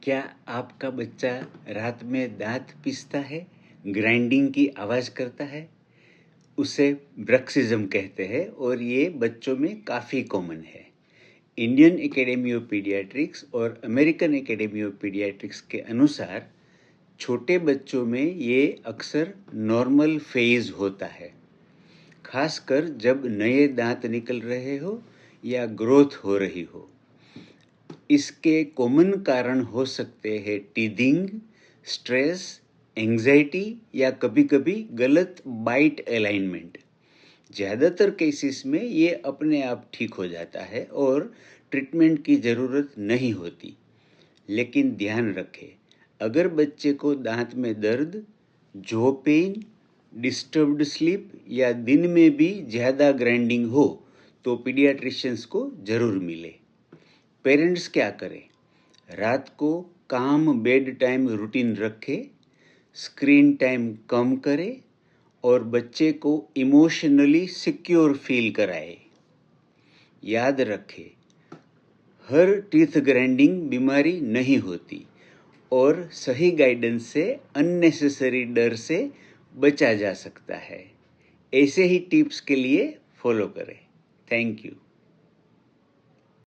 क्या आपका बच्चा रात में दांत पीसता है, ग्राइंडिंग की आवाज़ करता है? उसे ब्रक्सिज्म कहते हैं और ये बच्चों में काफ़ी कॉमन है। इंडियन एकेडमी ऑफ पीडियाट्रिक्स और अमेरिकन एकेडमी ऑफ पीडियाट्रिक्स के अनुसार छोटे बच्चों में ये अक्सर नॉर्मल फेज होता है, खासकर जब नए दांत निकल रहे हो या ग्रोथ हो रही हो। इसके कॉमन कारण हो सकते हैं टीथिंग, स्ट्रेस, एंजाइटी या कभी-कभी गलत बाइट अलाइनमेंट। ज़्यादातर केसेस में ये अपने आप ठीक हो जाता है और ट्रीटमेंट की ज़रूरत नहीं होती। लेकिन ध्यान रखें, अगर बच्चे को दांत में दर्द, जॉ पेन, डिस्टर्ब्ड स्लीप या दिन में भी ज़्यादा ग्राइंडिंग हो तो पीडियाट्रिशियंस को ज़रूर मिले। पेरेंट्स क्या करें? रात को काम बेड टाइम रूटीन रखें, स्क्रीन टाइम कम करें और बच्चे को इमोशनली सिक्योर फील कराएं। याद रखें, हर टीथ ग्राइंडिंग बीमारी नहीं होती और सही गाइडेंस से अननेसेसरी डर से बचा जा सकता है। ऐसे ही टिप्स के लिए फॉलो करें। Thank you.